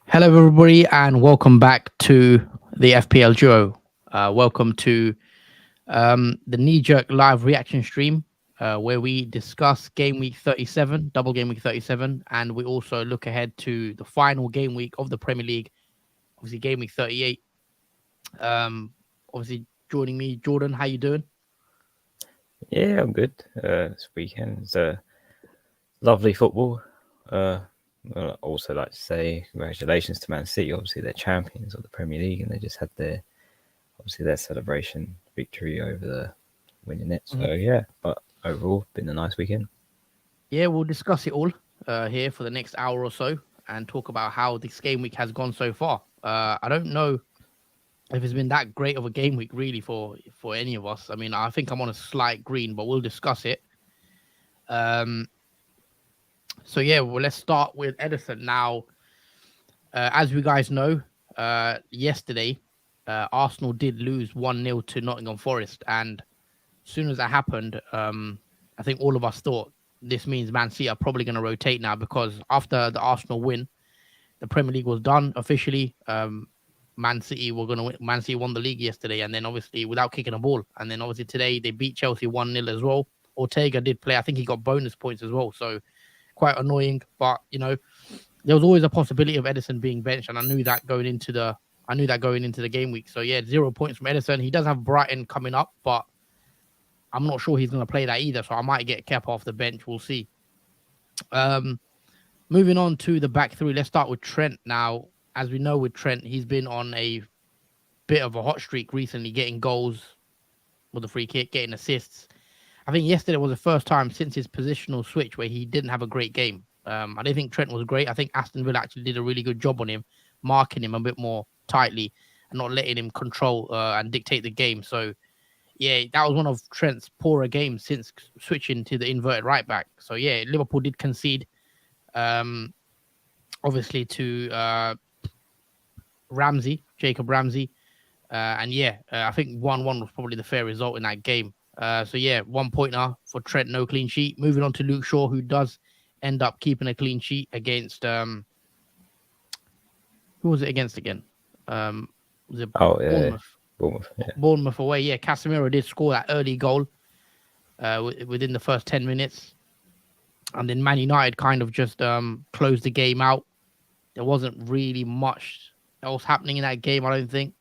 Hello, everybody, and welcome back to the FPL Duo. Welcome to the Knee Jerk live reaction stream where we discuss Game Week 37, Double Game Week 37, and we also look ahead to the final game week of the Premier League, obviously Game Week 38. Obviously, joining me, Jordan, how you doing? Yeah, I'm good. This weekend is lovely football. I'd also like to say congratulations to Man City. Obviously, they're champions of the Premier League, and they just had their celebration victory over the winning it. So yeah, but overall, been a nice weekend. Yeah, we'll discuss it all here for the next hour or so and talk about how this game week has gone so far. I don't know if it's been that great of a game week really for any of us. I mean, I think I'm on a slight green, but we'll discuss it. So yeah, well, let's start with Edison now. As you guys know, yesterday Arsenal did lose 1-0 to Nottingham Forest, and as soon as that happened, I think all of us thought this means Man City are probably going to rotate now, because after the Arsenal win, the Premier League was done officially. Man City were going to win. Man City won the league yesterday, and then obviously without kicking a ball. And then obviously today they beat Chelsea 1-0 as well. Ortega did play. I think he got bonus points as well. So quite annoying. But you know, there was always a possibility of Edison being benched, and I knew that going into the game week. So yeah, 0 points from Edison. He does have Brighton coming up, but I'm not sure he's going to play that either. So I might get Kepa off the bench. We'll see. Moving on to the back three. Let's start with Trent now. As we know with Trent, he's been on a bit of a hot streak recently, getting goals with a free kick, getting assists. I think yesterday was the first time since his positional switch where he didn't have a great game. I didn't think Trent was great. I think Aston Villa actually did a really good job on him, marking him a bit more tightly and not letting him control and dictate the game. So, yeah, that was one of Trent's poorer games since switching to the inverted right back. So, yeah, Liverpool did concede, obviously, to Jacob Ramsey. And yeah, I think 1-1 was probably the fair result in that game. So yeah, 1 pointer for Trent, no clean sheet. Moving on to Luke Shaw, who does end up keeping a clean sheet against who was it against again? Was it Bournemouth? Bournemouth away. Yeah, Casemiro did score that early goal within the first 10 minutes. And then Man United kind of just closed the game out. There wasn't really much else happening in that game, I don't think.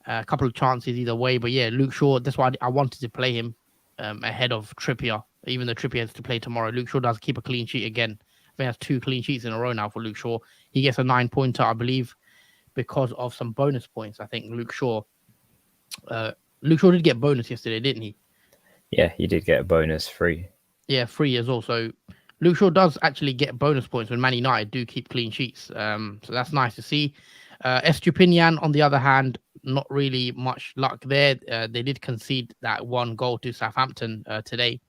A couple of chances either way, but yeah, Luke Shaw, that's why I wanted to play him ahead of Trippier, even though Trippier has to play tomorrow. Luke Shaw does keep a clean sheet again. I think that's 2 clean sheets in a row now for Luke Shaw. He gets a 9-pointer, I believe, because of some bonus points. I think Luke Shaw did get bonus yesterday, didn't he? Yeah, he did get a bonus free. Yeah, free as well. So Luke Shaw does actually get bonus points when Man United do keep clean sheets. So that's nice to see. Estupinian, on the other hand, not really much luck there. They did concede that 1 goal to Southampton today.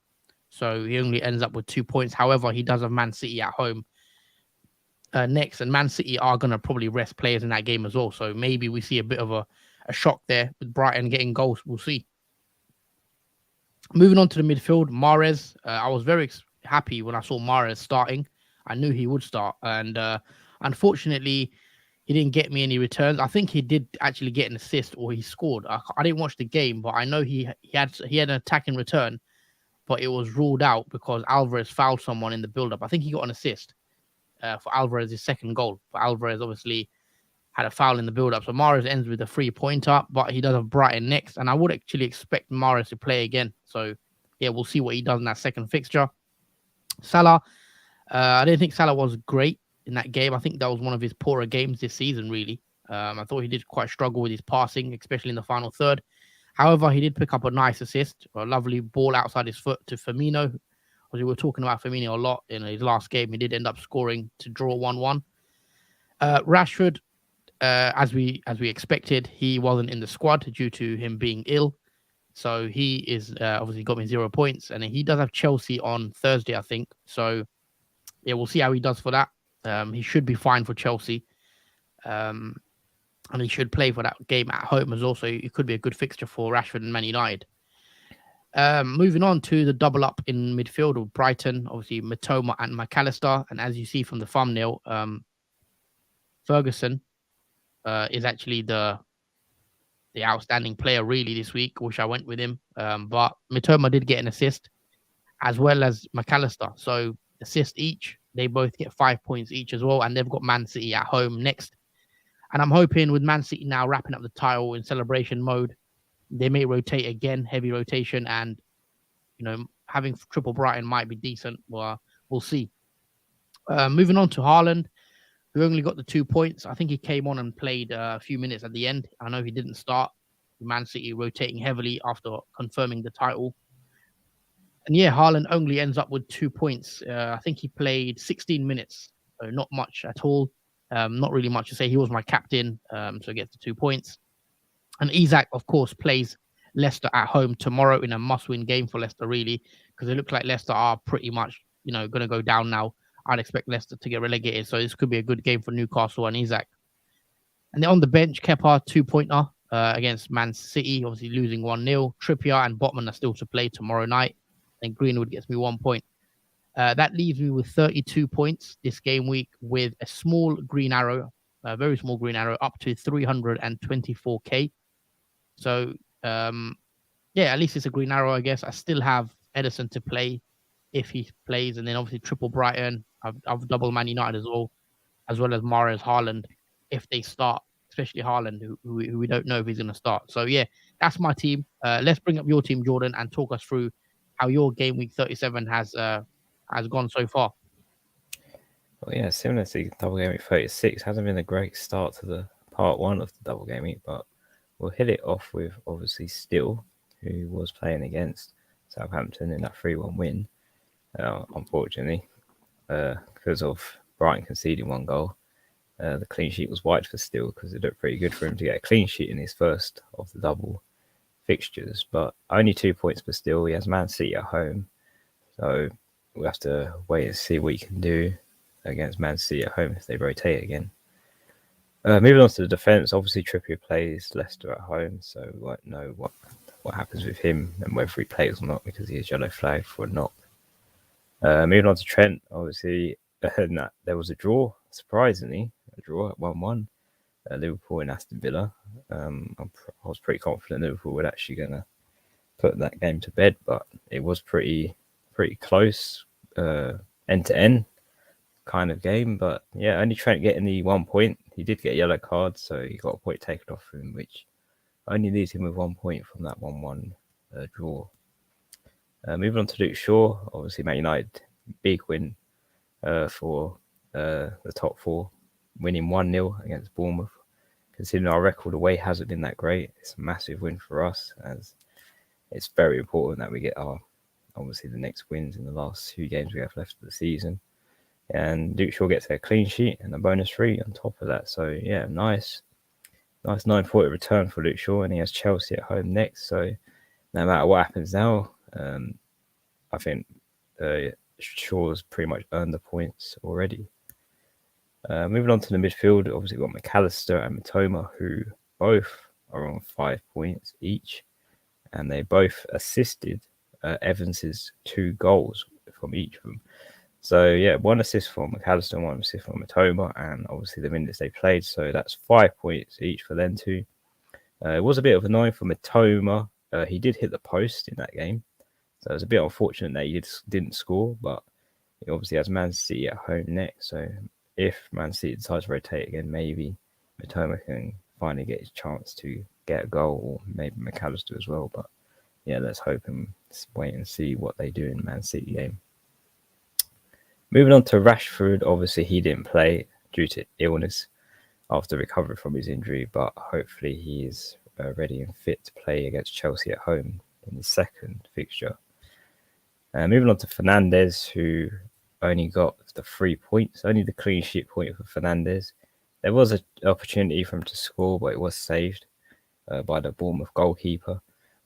So he only ends up with 2 points. However, he does have Man City at home next. And Man City are going to probably rest players in that game as well. So maybe we see a bit of a shock there with Brighton getting goals. We'll see. Moving on to the midfield, Mahrez. I was very happy when I saw Mahrez starting. I knew he would start. And unfortunately, he didn't get me any returns. I think he did actually get an assist, or he scored. I didn't watch the game, but I know he had an attack in return, but it was ruled out because Alvarez fouled someone in the build-up. I think he got an assist for Alvarez's second goal. But Alvarez obviously had a foul in the build-up. So Mahrez ends with a 3-pointer, but he does have Brighton next. And I would actually expect Mahrez to play again. So, yeah, we'll see what he does in that second fixture. Salah, I didn't think Salah was great in that game. I think that was one of his poorer games this season, really. I thought he did quite struggle with his passing, especially in the final third. However, he did pick up a nice assist, a lovely ball outside his foot to Firmino. We were talking about Firmino a lot in his last game. He did end up scoring to draw 1-1. Rashford, as we expected, he wasn't in the squad due to him being ill. So he is obviously got me 0 points. And he does have Chelsea on Thursday, I think. So, yeah, we'll see how he does for that. He should be fine for Chelsea. And he should play for that game at home as well. So it could be a good fixture for Rashford and Man United. Moving on to the double up in midfield of Brighton, obviously Matoma and McAllister. And as you see from the thumbnail, Ferguson is actually the outstanding player really this week. Wish I went with him. But Matoma did get an assist as well as McAllister. So assist each. They both get 5 points each as well. And they've got Man City at home next. And I'm hoping with Man City now wrapping up the title in celebration mode, they may rotate again, heavy rotation, and having triple Brighton might be decent. Well, we'll see. Moving on to Haaland, who only got the 2 points. I think he came on and played a few minutes at the end. I know he didn't start. Man City rotating heavily after confirming the title. And yeah, Haaland only ends up with 2 points. I think he played 16 minutes, so not much at all. Not really much to say. He was my captain, so gets the 2 points. And Isak, of course, plays Leicester at home tomorrow in a must-win game for Leicester, really, because it looks like Leicester are pretty much, going to go down now. I'd expect Leicester to get relegated, so this could be a good game for Newcastle and Isak. And then on the bench, Kepa, 2-pointer against Man City, obviously losing 1-0. Trippier and Botman are still to play tomorrow night. And Greenwood gets me 1 point. That leaves me with 32 points this game week with a small green arrow, a very small green arrow, up to 324k. So, at least it's a green arrow, I guess. I still have Edison to play if he plays. And then obviously triple Brighton. I've double Man United as well as Mahrez, Haaland, if they start, especially Haaland, who we don't know if he's going to start. So, yeah, that's my team. Let's bring up your team, Jordan, and talk us through how your game week 37 has gone so far. Well, yeah, similar to Double Game Week 36, hasn't been a great start to the part one of the Double Game Week, but we'll hit it off with obviously Still, who was playing against Southampton in that 3-1 win. Unfortunately, because of Brighton conceding 1 goal, the clean sheet was wiped for Still because it looked pretty good for him to get a clean sheet in his first of the double fixtures, but only 2 points for Still. He has Man City at home, so we'll have to wait and see what he can do against Man City at home if they rotate again. Moving on to the defence, obviously Trippier plays Leicester at home, so we won't know what happens with him and whether he plays or not because he is yellow flagged for a knock. Moving on to Trent, obviously there was a draw, surprisingly, a draw at 1-1. Liverpool and Aston Villa. I was pretty confident Liverpool were actually going to put that game to bed, but it was pretty close, end-to-end kind of game. But yeah, only Trent getting the 1 point. He did get a yellow card, so he got a point taken off him, which only leaves him with 1 point from that 1-1 draw. Moving on to Luke Shaw, obviously Man United, big win for the top four, winning 1-0 against Bournemouth. Considering our record away hasn't been that great, it's a massive win for us, as it's very important that we get obviously the next wins in the last 2 games we have left of the season. And Luke Shaw gets a clean sheet and a bonus 3 on top of that. So yeah, nice 940 return for Luke Shaw, and he has Chelsea at home next. So no matter what happens now, I think Shaw's pretty much earned the points already. Moving on to the midfield, obviously we've got McAllister and Matoma, who both are on 5 points each, and they both assisted Evans's 2 goals from each of them. So yeah, 1 assist for McAllister and 1 assist for Matoma, and obviously the minutes they played. So that's 5 points each for them two. It was a bit of a annoying for Matoma. He did hit the post in that game, so it was a bit unfortunate that he didn't score. But he obviously has Man City at home next, so if Man City decides to rotate again, maybe Matoma can finally get his chance to get a goal, or maybe McAllister as well. But yeah, let's hope and wait and see what they do in the Man City game. Moving on to Rashford, obviously he didn't play due to illness after recovery from his injury, but hopefully he is ready and fit to play against Chelsea at home in the second fixture. Moving on to Fernandes, who only got the 3 points, only the clean sheet point for Fernandes. There was an opportunity for him to score, but it was saved by the Bournemouth goalkeeper.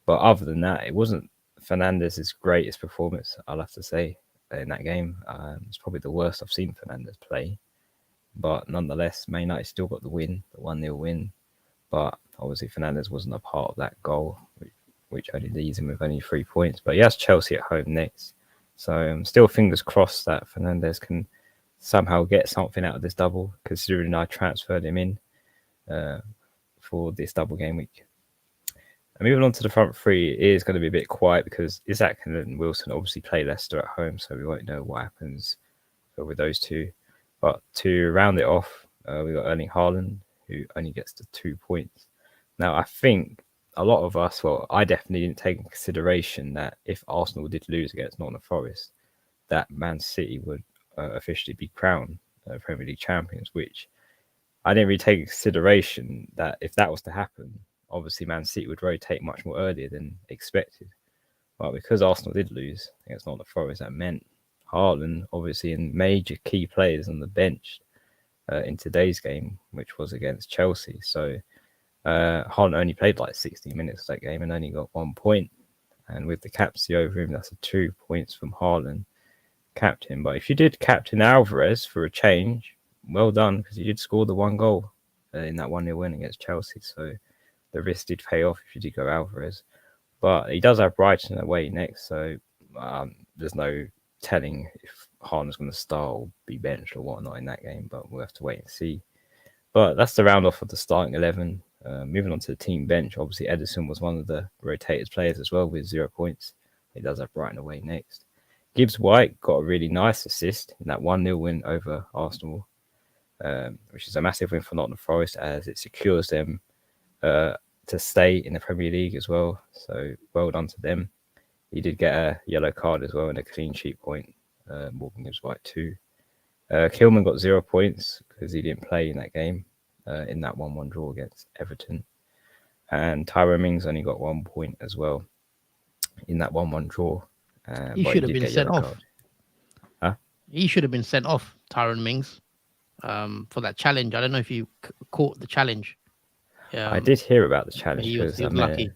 But other than that, it wasn't Fernandes' greatest performance, I'll have to say, in that game. It's probably the worst I've seen Fernandes play. But nonetheless, Man United still got the win, the 1-0 win. But obviously Fernandes wasn't a part of that goal, which only leaves him with only 3 points. But he has Chelsea at home next. So still fingers crossed that Fernandes can somehow get something out of this double, considering I transferred him in for this double game week. And moving on to the front three, it is going to be a bit quiet because Isaac and Wilson obviously play Leicester at home, so we won't know what happens with those two. But to round it off, we got Erling Haaland, who only gets the 2 points. Now, I think a lot of us, well, I definitely didn't take into consideration that if Arsenal did lose against Nottingham Forest, that Man City would officially be crowned Premier League champions, which I didn't really take into consideration that if that was to happen, obviously Man City would rotate much more earlier than expected. But because Arsenal did lose against Nottingham Forest, that meant Haaland, obviously, in major key players on the bench in today's game, which was against Chelsea. So Haaland only played like 60 minutes of that game and only got 1 point. And with the captaincy over him, that's 2 points from Haaland captain. But if you did captain Alvarez for a change, well done, because he did score the 1 goal in that 1-0 win against Chelsea. So the risk did pay off if you did go Alvarez. But he does have Brighton away next, so there's no telling if Haaland's going to start or be benched or whatnot in that game, but we'll have to wait and see. But that's the round off of the starting 11. Moving on to the team bench, obviously Ederson was one of the rotated players as well with 0 points. He does have Brighton away next. Gibbs White got a really nice assist in that 1-0 win over Arsenal, which is a massive win for Nottingham Forest as it secures them to stay in the Premier League as well. So well done to them. He did get a yellow card as well and a clean sheet point. Morgan Gibbs White too. Kilman got 0 points because he didn't play in that game in that 1-1 draw against Everton. And Tyrone Mings only got 1 point as well in that 1-1 draw. He should have been sent off. Huh? He should have been sent off, Tyrone Mings, for that challenge. I don't know if you caught the challenge. I did hear about the challenge. He was lucky.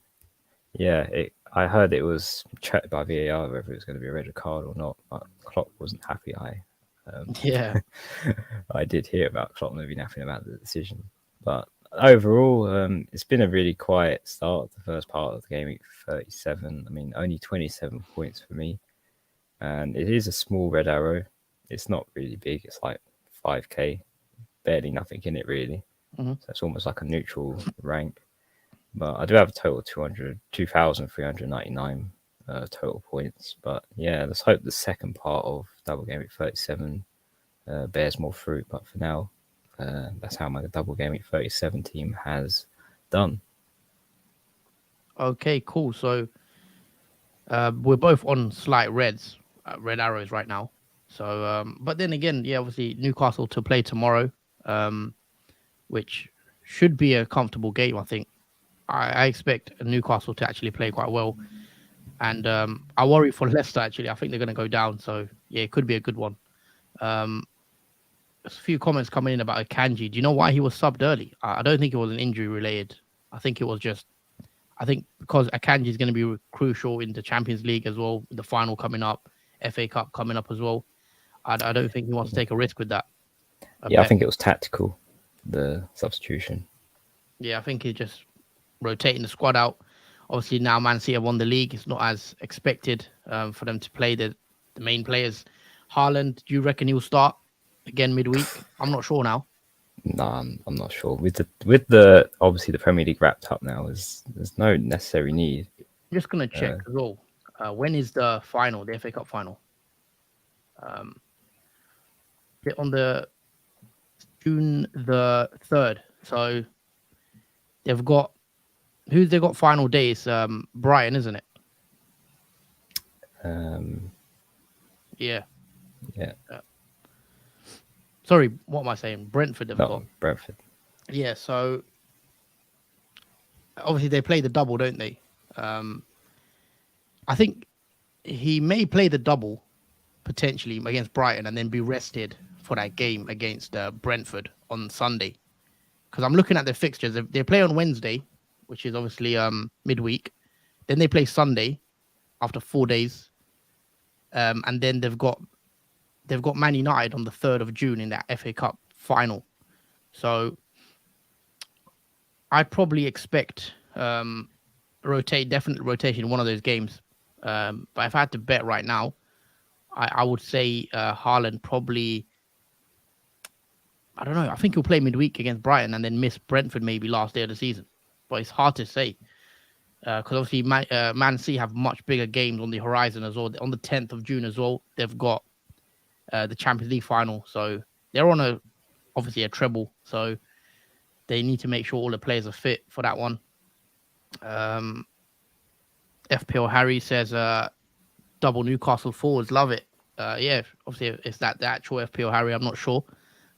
I heard it was checked by VAR whether it was going to be a red card or not. But Klopp wasn't happy. I did hear about Klopp not being happy about the decision. But overall, it's been a really quiet start. The first part of the game week 37. I mean, only 27 points for me. And it is a small red arrow. It's not really big. It's like 5k. Barely nothing in it, really. Mm-hmm. So it's almost like a neutral rank. But I do have a total of 2,399 total points. But yeah, let's hope the second part of Double Game Week 37 bears more fruit. But for now, that's how my Double Game Week 37 team has done. Okay, cool. So we're both on slight red arrows right now. So, but then again, yeah, obviously Newcastle to play tomorrow, which should be a comfortable game, I think. I expect Newcastle to actually play quite well. And I worry for Leicester, actually. I think they're going to go down. So, yeah, it could be a good one. There's a few comments coming in about Akanji. Do you know why he was subbed early? I don't think it was an injury related. I think it was just, because Akanji is going to be crucial in the Champions League as well, the final coming up, FA Cup coming up as well. I don't think he wants to take a risk with that. I think it was tactical, the substitution. Yeah, I think he's just rotating the squad out. Obviously, now Man City have won the league. It's not as expected for them to play the main players. Haaland, do you reckon he'll start again midweek? I'm not sure now. No, I'm not sure. With the obviously the Premier League wrapped up now, there's no necessary need. I'm just gonna check as well. When is the final, the FA Cup final? On the June the 3rd. So they've got final days. Brighton, isn't it? Yeah. Sorry, what am I saying? Brentford have got. Brentford. Yeah, so obviously they play the double, don't they? I think he may play the double potentially against Brighton and then be rested for that game against Brentford on Sunday. Because I'm looking at their fixtures. They play on Wednesday, which is obviously midweek. Then they play Sunday after 4 days. And then they've got Man United on the 3rd of June in that FA Cup final. So I'd probably expect definitely rotation in one of those games. But if I had to bet right now, I would say Haaland probably. I don't know. I think he'll play midweek against Brighton and then miss Brentford maybe last day of the season. But it's hard to say because obviously Man City have much bigger games on the horizon as well. On the 10th of June as well, they've got the Champions League final, so they're on obviously a treble. So they need to make sure all the players are fit for that one. FPL Harry says double Newcastle forwards, love it. Yeah, obviously it's that the actual FPL Harry. I'm not sure,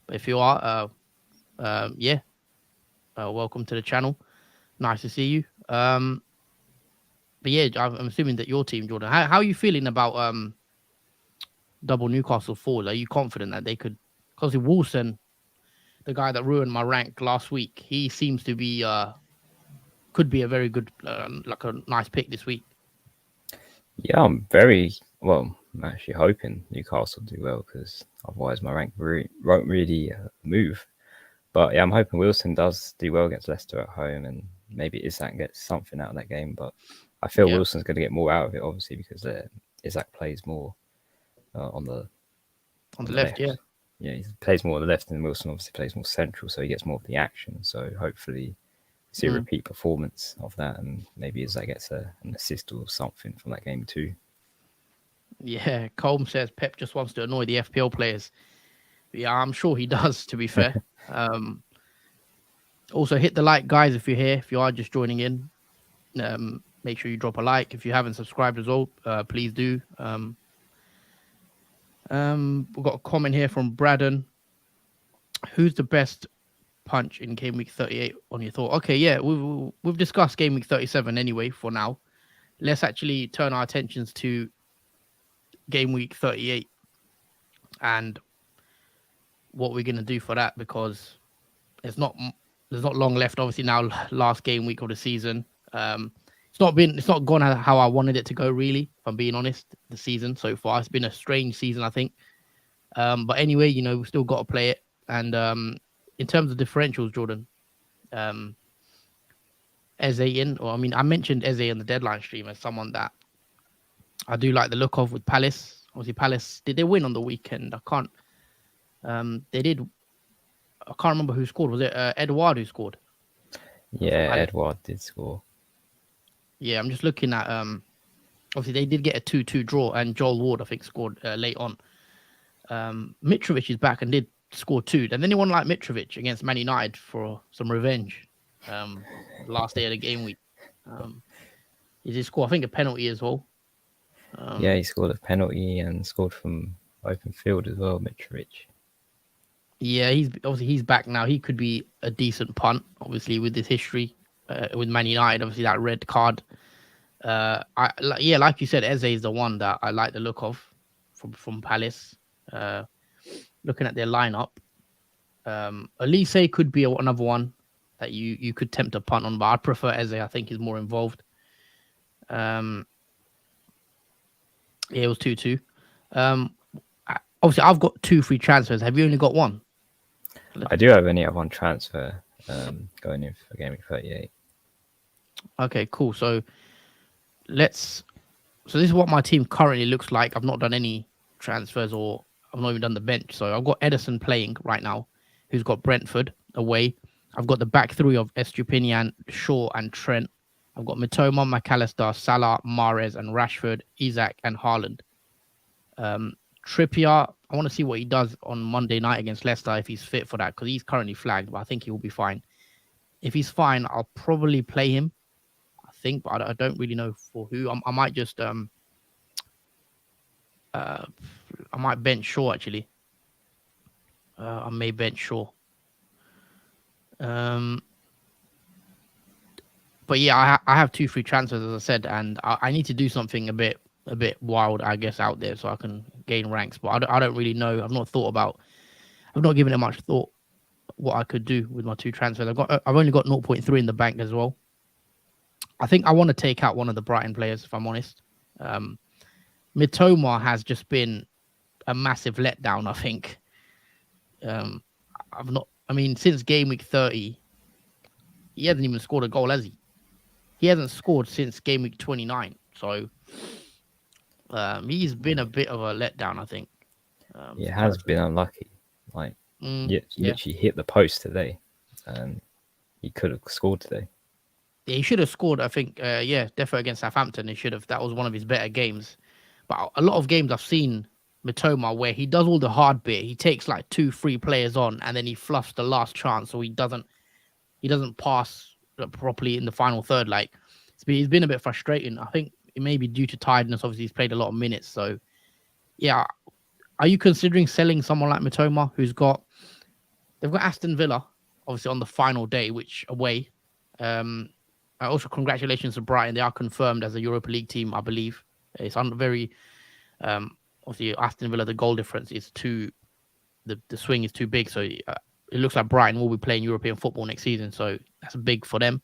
but if you are, yeah, welcome to the channel. Nice to see you. But yeah, I'm assuming that your team, Jordan. How are you feeling about double Newcastle forwards? Are you confident that they could? Because Wilson, the guy that ruined my rank last week, he seems to be could be a very good, like a nice pick this week. Yeah, I'm actually hoping Newcastle do well because otherwise my rank won't really move. But yeah, I'm hoping Wilson does do well against Leicester at home, and maybe Isak gets something out of that game. But I feel Wilson's going to get more out of it, obviously, because Isak plays more on the left. Yeah, yeah, he plays more on the left, and Wilson obviously plays more central, so he gets more of the action. So hopefully, see a repeat performance of that, and maybe Isak gets an assist or something from that game too. Yeah, Colm says Pep just wants to annoy the FPL players. Yeah, I'm sure he does, to be fair. Also, hit the like, guys, if you're here. If you are just joining in, make sure you drop a like. If you haven't subscribed as well, please do. We've got a comment here from Braddon. Who's the best punch in game week 38 on your thought? Okay, yeah, we've discussed game week 37 anyway for now. Let's actually turn our attentions to game week 38 and what we're going to do for that, because there's not long left. Obviously now last game week of the season. It's not gone how I wanted it to go, really, if I'm being honest. The season so far, it's been a strange season, I think. But anyway, we've still got to play it. And in terms of differentials, Jordan, Eze I mentioned Eze in the deadline stream as someone that I do like the look of with Palace. Obviously, Palace, did they win on the weekend? They did. I can't remember who scored. Was it Edouard who scored? Yeah, Edouard did score. Yeah, I'm just looking at. Obviously, they did get a 2-2 draw, and Joel Ward, I think, scored late on. Mitrovic is back and did score 2. And anyone like Mitrovic against Man United for some revenge? Last day of the game week. He did score, I think, a penalty as well. Yeah, he scored a penalty and scored from open field as well, Mitrovic. Yeah, he's back now. He could be a decent punt, obviously, with his history with Man United. Obviously, that red card. Like you said, Eze is the one that I like the look of from Palace. Looking at their lineup, Elise could be another one that you could tempt a punt on, but I prefer Eze. I think he's more involved. Yeah, it was 2-2. Obviously, I've got 2 free transfers. Have you only got one? I do only have one transfer going in for game week 38. Okay, cool. So this is what my team currently looks like. I've not done any transfers, or I've not even done the bench. So I've got Edison playing right now, who's got Brentford away. I've got the back 3 of Estupinian, Shaw, and Trent. I've got Mitoma, McAllister, Salah, Mahrez, and Rashford, Isak, and Haaland. Trippier, I want to see what he does on Monday night against Leicester, if he's fit for that, because he's currently flagged, but I think he will be fine. If he's fine, I'll probably play him, I think, but I don't really know for who. I might just I might bench Shaw, actually. I may bench Shaw. But yeah, I have 2 free transfers, as I said, and I need to do something a bit wild, I guess, out there so I can gain ranks. But I don't really know. I've not given it much thought what I could do with my 2 transfers. I've only got 0.3 in the bank as well. I think I want to take out one of the Brighton players, if I'm honest. Mitoma has just been a massive letdown, I think. Since game week 30, he hasn't even scored a goal, has he? he hasn't scored since game week 29. So he's been a bit of a letdown, I think. It has been Personally. unlucky. Like, yeah, Yeah. literally hit the post today, and he could have scored today. Yeah, he should have scored. I think. Yeah, definitely against Southampton. He should have. That was one of his better games. But a lot of games I've seen Matoma where he does all the hard bit. He takes like two, three players on, and then he fluffs the last chance, so he doesn't pass properly in the final third. Like he's been a bit frustrating. I think it may be due to tiredness. Obviously, he's played a lot of minutes. So yeah, are you considering selling someone like Matoma they've got Aston Villa obviously on the final day, which away. Um, also congratulations to Brighton. They are confirmed as a Europa League team, I believe. It's very um, obviously Aston Villa. The goal difference is the swing is too big, so it looks like Brighton will be playing European football next season. So that's big for them.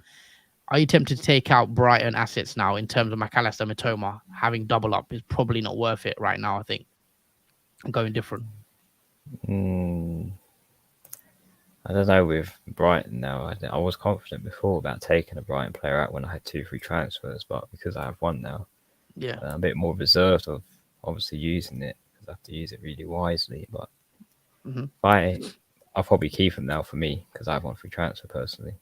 Are you tempted to take out Brighton assets now in terms of McAllister, Matoma? Having double up is probably not worth it right now. I think going different. Mm, I don't know with Brighton now. I was confident before about taking a Brighton player out when I had two free transfers, but because I have one now, Yeah. I'm a bit more reserved of obviously using it because I have to use it really wisely. But hmm I'll probably keep him now for me because I have one free transfer personally.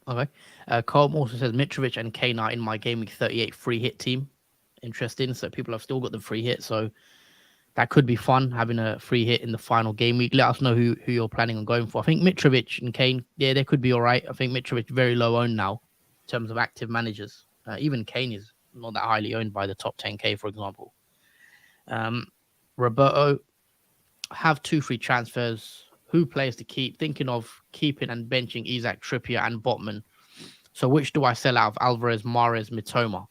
Okay. Colm also says Mitrovic and Kane are in my game week 38 free hit team. Interesting. So people have still got the free hit. So that could be fun having a free hit in the final game week. Let us know who you're planning on going for. I think Mitrovic and Kane, yeah, they could be all right. I think Mitrovic very low owned now in terms of active managers. Even Kane is not that highly owned by the top 10K, for example. Um, Roberto, have two free transfers. Who players to keep? Thinking of keeping and benching Isaac, Trippier, and Botman. So which do I sell out of Alvarez, Mahrez, Mitoma?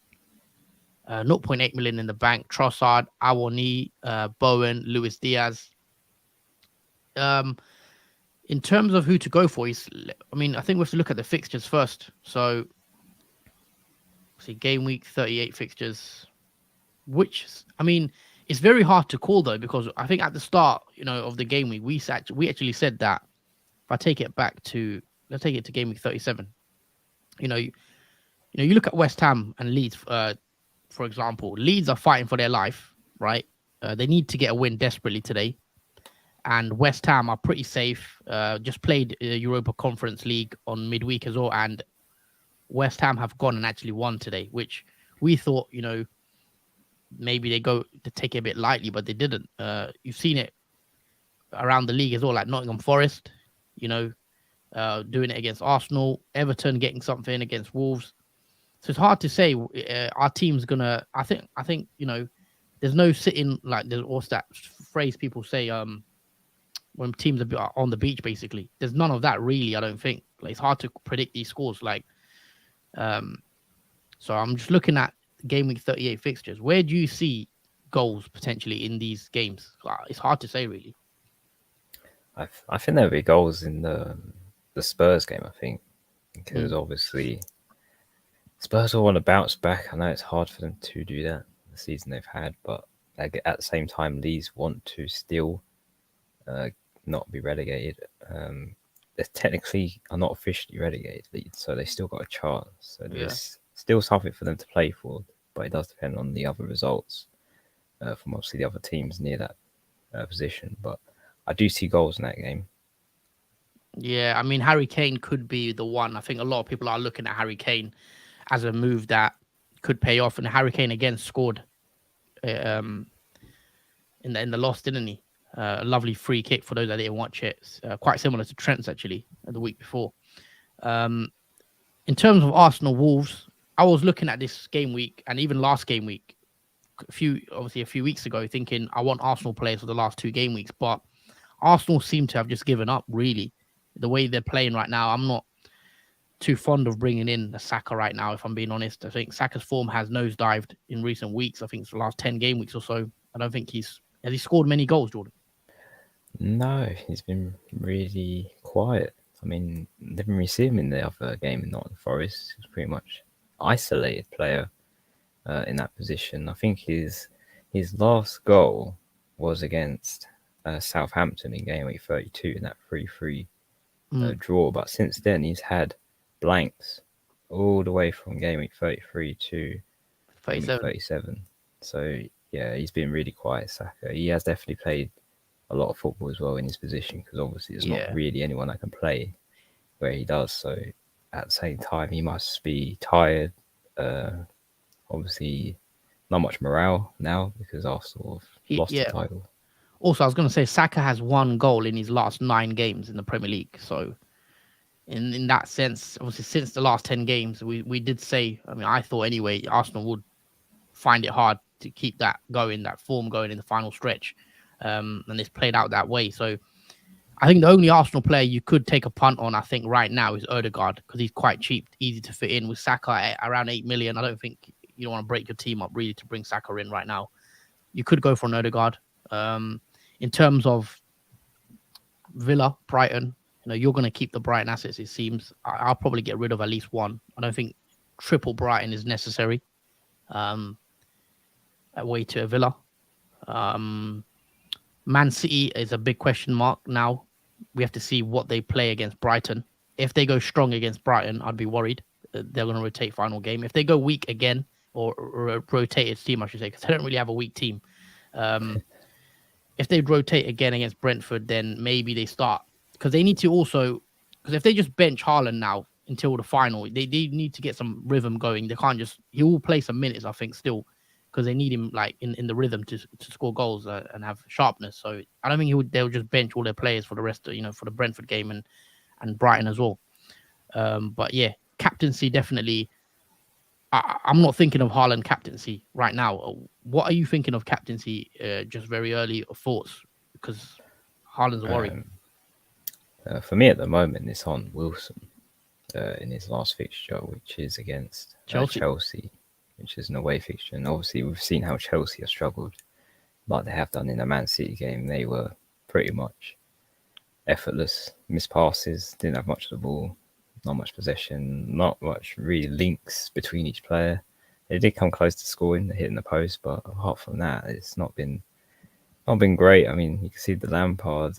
0.8 million in the bank. Trossard, Awani, Bowen, Luis Diaz. Um, in terms of who to go for, I think we have to look at the fixtures first. So, see, game week 38 fixtures. It's very hard to call though because I think at the start, of the game week, we actually said that if I take it back to let's take it to game week 37. You know, you look at West Ham and Leeds, for example. Leeds are fighting for their life, right? They need to get a win desperately today, and West Ham are pretty safe. Just played Europa Conference League on midweek as well, and West Ham have gone and actually won today, which we thought, maybe they go to take it a bit lightly, but they didn't. You've seen it around the league as well, like Nottingham Forest, you know, doing it against Arsenal, Everton getting something against Wolves. So it's hard to say our team's gonna. I think there's no sitting like there's what's that phrase people say when teams are on the beach basically. There's none of that really. I don't think like, it's hard to predict these scores. Um, so I'm just looking at game week 38 fixtures. Where do you see goals potentially in these games? It's hard to say really. I think there'll be goals in the Spurs game. I think because Mm, obviously Spurs will want to bounce back. I know it's hard for them to do that the season they've had, but at the same time, Leeds want to still uh, not be relegated. They technically are not officially relegated, Leeds, so they still got a chance. So yeah. there's still something for them to play for, but it does depend on the other results from obviously the other teams near that position. But I do see goals in that game. Yeah, I mean Harry Kane could be the one. I think a lot of people are looking at Harry Kane as a move that could pay off. And Harry Kane again scored um, in the loss, didn't he? A lovely free kick for those that didn't watch it. Quite similar to Trent's actually the week before. Um, in terms of Arsenal Wolves, I was looking at this game week and even last game week, a few weeks ago, thinking I want Arsenal players for the last two game weeks, but Arsenal seem to have just given up. Really, the way they're playing right now, I'm not too fond of bringing in a Saka right now. If I'm being honest, I think Saka's form has nosedived in recent weeks. I think it's the last 10 game weeks or so. I don't think has he scored many goals, Jordan. No, he's been really quiet. I mean, didn't really see him in the other game in Nottingham Forest. He was pretty much isolated player in that position. I think his last goal was against Southampton in game week 32 in that 3-3 Mm, draw. But since then, he's had blanks. all the way from game week 33 to game week 37. 37. So yeah, he's been really quiet, Saka. He has definitely played a lot of football as well in his position, because obviously there's not Yeah. really anyone that can play where he does. So at the same time, he must be tired. Obviously, not much morale now because Arsenal have lost the Yeah. title. Also, I was going to say Saka has 1 goal in his last 9 games in the Premier League. So, in that sense, obviously, since the last 10 games, we did say. I mean, I thought anyway, Arsenal would find it hard to keep that going, that form going in the final stretch, and it's played out that way. So, I think the only Arsenal player you could take a punt on, I think, right now is Odegaard, because he's quite cheap, easy to fit in with Saka at around 8 million. I don't think you don't want to break your team up really to bring Saka in right now. You could go for an Odegaard. In terms of Villa, Brighton, you're going to keep the Brighton assets, it seems. I'll probably get rid of at least one. I don't think triple Brighton is necessary. Away to Villa. Man City is a big question mark now. We have to see what they play against Brighton. If they go strong against Brighton, I'd be worried. They're going to rotate final game. If they go weak again, or rotate its team, I should say, because they don't really have a weak team. If they rotate again against Brentford, then maybe they start, because they need to also, because if they just bench Haaland now until the final, they need to get some rhythm going. They can't just, he will play some minutes, I think, still, because they need him like in the rhythm to score goals and have sharpness. So I don't think they'll just bench all their players for the rest of, for the Brentford game and Brighton as well. But yeah, captaincy definitely. I'm not thinking of Haaland captaincy right now. What are you thinking of captaincy? Just very early thoughts, because Haaland's a worry. For me at the moment, it's on Wilson in his last fixture, which is against Chelsea, which is an away fixture. And obviously, we've seen how Chelsea have struggled, like they have done in the Man City game. They were pretty much effortless, missed passes, didn't have much of the ball. Not much possession, not much really links between each player. They did come close to scoring, hitting the post, but apart from that, it's not been great. I mean, you can see the Lampard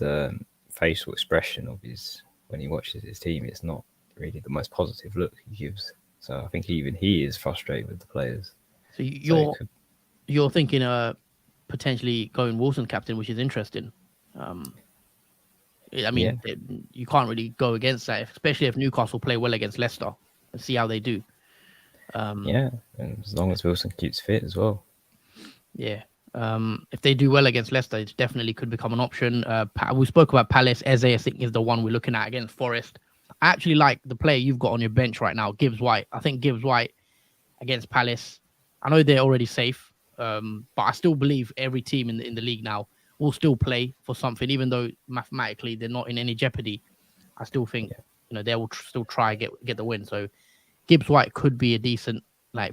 facial expression of his when he watches his team. It's not really the most positive look he gives. So I think even he is frustrated with the players. So you're thinking potentially going Wilson captain, which is interesting. I mean, you can't really go against that, especially if Newcastle play well against Leicester, and see how they do. And as long as Wilson keeps fit as well. Yeah. If they do well against Leicester, it definitely could become an option. We spoke about Palace. Eze, I think, is the one we're looking at against Forest. I actually like the player you've got on your bench right now, Gibbs White. I think Gibbs White against Palace, I know they're already safe, but I still believe every team in the league now will still play for something, even though mathematically they're not in any jeopardy. I still think they will still try get the win. So Gibbs White could be a decent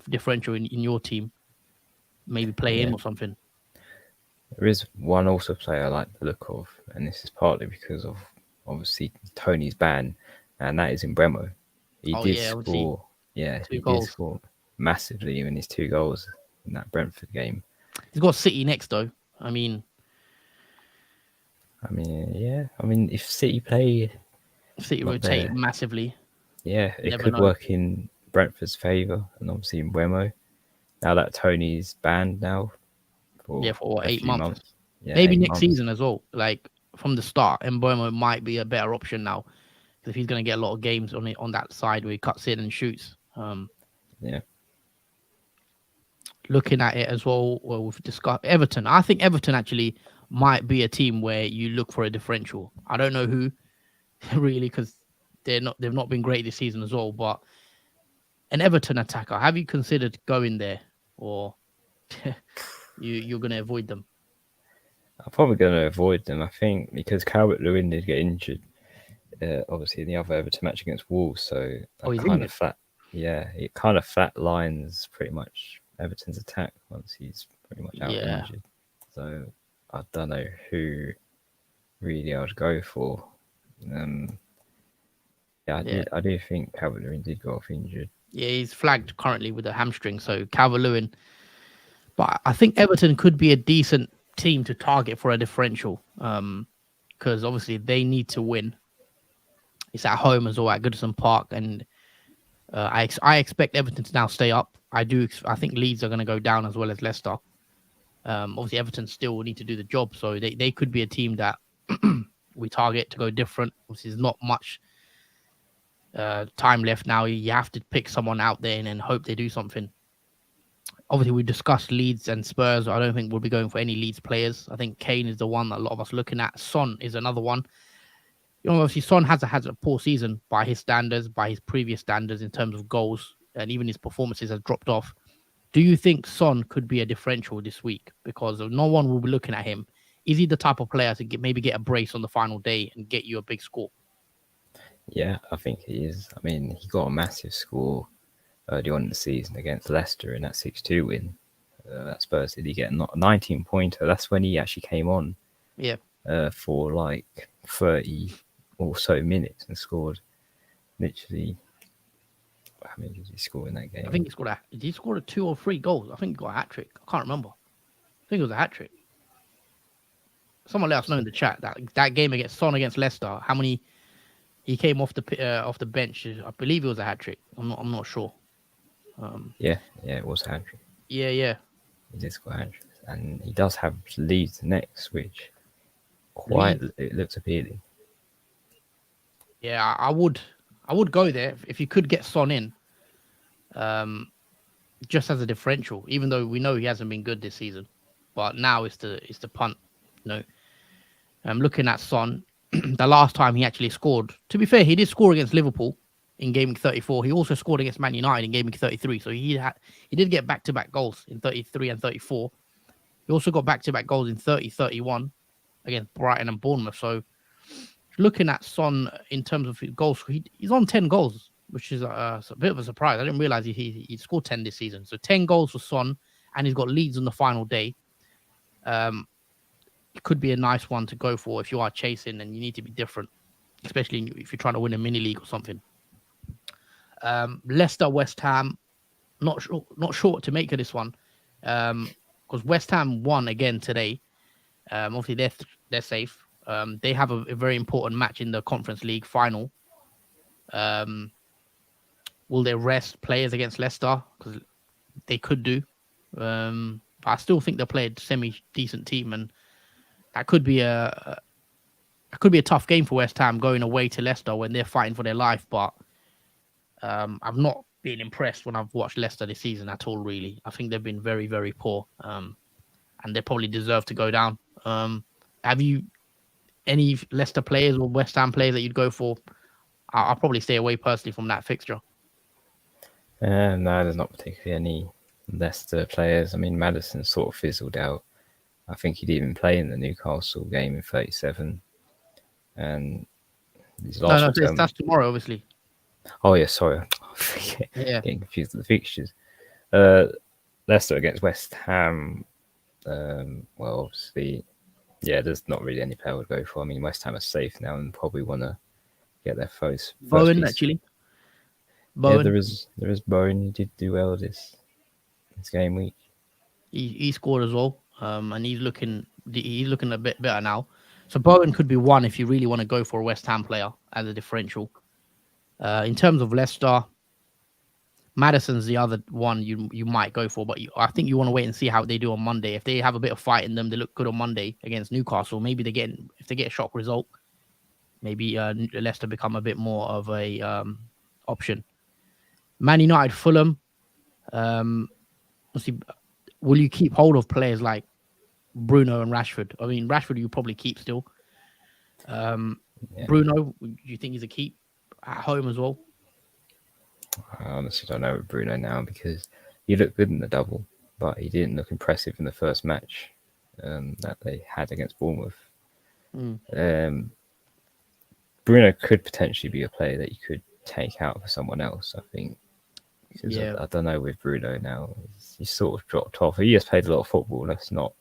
differential in your team. Maybe play him or something. There is one also player I like the look of, and this is partly because of obviously Tony's ban, and that is in Bremo. He did score. Yeah, he did score massively in his 2 goals in that Brentford game. He's got City next though. I mean, if City rotate massively. Yeah, it could work in Brentford's favour, and obviously in Bremo. Now that Tony's banned now for 8 months. Yeah, maybe next season as well. Like from the start, Mbeumo might be a better option now, because if he's going to get a lot of games on that side where he cuts in and shoots. Looking at it as well, we've discussed Everton. I think Everton actually might be a team where you look for a differential. I don't know who really, because they've not been great this season as well. But an Everton attacker, have you considered going there, or you're going to avoid them? I'm probably going to avoid them. I think because Calvert-Lewin did get injured, obviously in the other Everton match against Wolves, so he's kind of flat. Yeah, it kind of flat lines pretty much Everton's attack once he's pretty much out injured. So I don't know who really I would go for. I do think Calvert-Lewin did go off injured. Yeah, he's flagged currently with a hamstring, so Calvert-Lewin. But I think Everton could be a decent team to target for a differential, because obviously they need to win. It's at home as well at Goodison Park, and I expect Everton to now stay up. I think Leeds are going to go down as well as Leicester. Obviously, Everton still need to do the job, so they could be a team that we target to go different. Obviously, there's not much time left now. You have to pick someone out there and then hope they do something. Obviously, we discussed Leeds and Spurs. I don't think we'll be going for any Leeds players. I think Kane is the one that a lot of us are looking at. Son is another one. Obviously, Son has a poor season by his standards, by his previous standards in terms of goals, and even his performances have dropped off. Do you think Son could be a differential this week? Because no one will be looking at him. Is he the type of player to maybe get a brace on the final day and get you a big score? Yeah, I think he is. I mean, he got a massive score early on in the season against Leicester in that 6-2 win. That Spurs did he get a 19-pointer? That's when he actually came on. Yeah. For like 30 or so minutes and scored literally. How many did he score in that game? I think he scored a 2 or 3 goals. I think he got a hat trick. I can't remember. I think it was a hat trick. Someone let us know in the chat that game against Son against Leicester, how many he came off the bench. I believe it was a hat trick. I'm not sure. Yeah, it was a hat trick. Yeah. He did score a hat trick, and he does have Leeds next, which it looks appealing. Yeah, I would go there if you could get Son in, just as a differential. Even though we know he hasn't been good this season, but now it's the punt. I'm looking at Son. The last time he actually scored, to be fair, he did score against Liverpool in game week 34. He also scored against Man United in game week 33. So he did get back-to-back goals in 33 and 34. He also got back-to-back goals in 30, 31 against Brighton and Bournemouth. So looking at Son in terms of goals, he's on 10 goals, which is a bit of a surprise. I didn't realize he scored 10 this season. So 10 goals for Son, and he's got Leeds on the final day. It could be a nice one to go for if you are chasing and you need to be different, especially if you're trying to win a mini league or something. Leicester, West Ham, not sure what to make of this one, because West Ham won again today. Obviously they're safe. They have a very important match in the Conference League final. Will they rest players against Leicester? Because they could do. But I still think they'll play a semi-decent team, and that could be a tough game for West Ham going away to Leicester when they're fighting for their life. But I've not been impressed when I've watched Leicester this season at all, really. I think they've been very, very poor, and they probably deserve to go down. Have you any Leicester players or West Ham players that you'd go for? I'll probably stay away personally from that fixture. No, there's not particularly any Leicester players. I mean, Maddison sort of fizzled out. I think he didn't even play in the Newcastle game in 37. And his last that's tomorrow, obviously. Oh, yeah, sorry. Getting confused with the fixtures. Leicester against West Ham. Well, obviously, yeah, there's not really any player I would go for. I mean, West Ham are safe now and probably want to get their first Bowen, actually. Bowen. Yeah, there is Bowen. He did do well this game week. He scored as well, and he's looking a bit better now. So Bowen could be one if you really want to go for a West Ham player as a differential. In terms of Leicester, Maddison's the other one you might go for, but I think you want to wait and see how they do on Monday. If they have a bit of fight in them, they look good on Monday against Newcastle. Maybe if they get a shock result, maybe Leicester become a bit more of a option. Man United, Fulham. Will you keep hold of players like Bruno and Rashford? I mean, Rashford you probably keep still. Bruno, do you think he's a keep at home as well? I honestly don't know with Bruno now because he looked good in the double, but he didn't look impressive in the first match that they had against Bournemouth. Bruno could potentially be a player that you could take out for someone else, I think. I don't know with Bruno now. He's sort of dropped off. He has played a lot of football. Let's not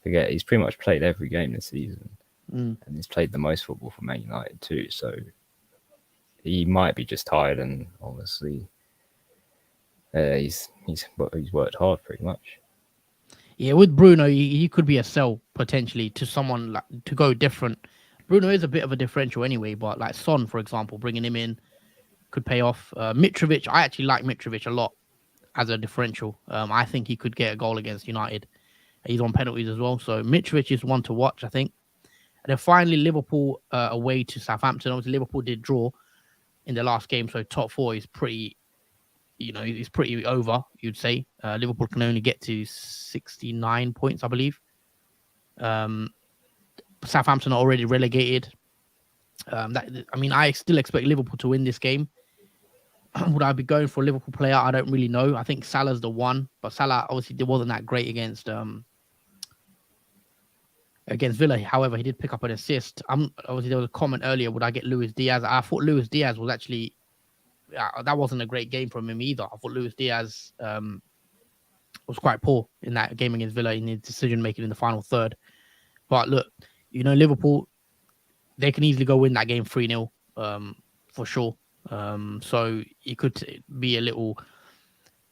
forget. He's pretty much played every game this season. And he's played the most football for Man United too. So he might be just tired, and obviously he's worked hard pretty much. Yeah, with Bruno, he could be a sell potentially to someone like to go different. Bruno is a bit of a differential anyway, but like Son, for example, bringing him in, could pay off. Mitrovic, I actually like Mitrovic a lot as a differential. I think he could get a goal against United. He's on penalties as well. So Mitrovic is one to watch, I think. And then finally, Liverpool away to Southampton. Obviously, Liverpool did draw in the last game, so top four is pretty, it's pretty over, you'd say. Liverpool can only get to 69 points, I believe. Southampton are already relegated. I still expect Liverpool to win this game. Would I be going for a Liverpool player? I don't really know. I think Salah's the one, but Salah obviously wasn't that great against Villa. However, he did pick up an assist. Obviously there was a comment earlier. Would I get Luis Diaz? I thought Luis Diaz was actually that wasn't a great game from him either. I thought Luis Diaz was quite poor in that game against Villa in his decision making in the final third. But look, Liverpool, they can easily go win that game 3-0 for sure. So it could be a little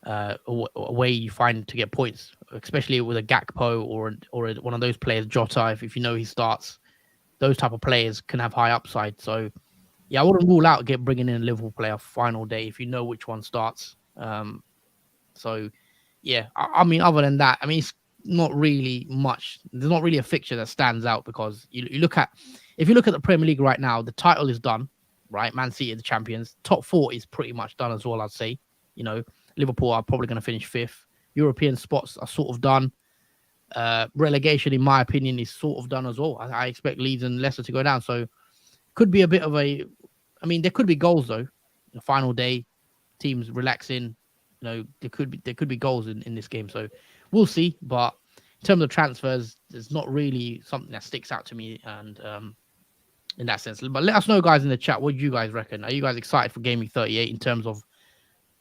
a way you find to get points, especially with a Gakpo or one of those players, Jota. If he starts, those type of players can have high upside. So yeah, I wouldn't rule out bringing in a Liverpool player final day if you know which one starts. So yeah, I mean, other than that, I mean, it's not really much. There's not really a fixture that stands out because if you look at the Premier League right now, the title is done, right? Man City are the champions. Top four is pretty much done as well, I'd say. Liverpool are probably going to finish fifth. European spots are sort of done. Relegation, in my opinion, is sort of done as well. I expect Leeds and Leicester to go down. So could be a bit of there could be goals though. The final day, teams relaxing. There could be goals in this game. So we'll see. But in terms of transfers, there's not really something that sticks out to me. And in that sense, but let us know, guys, in the chat. What do you guys reckon? Are you guys excited for Game Week 38 in terms of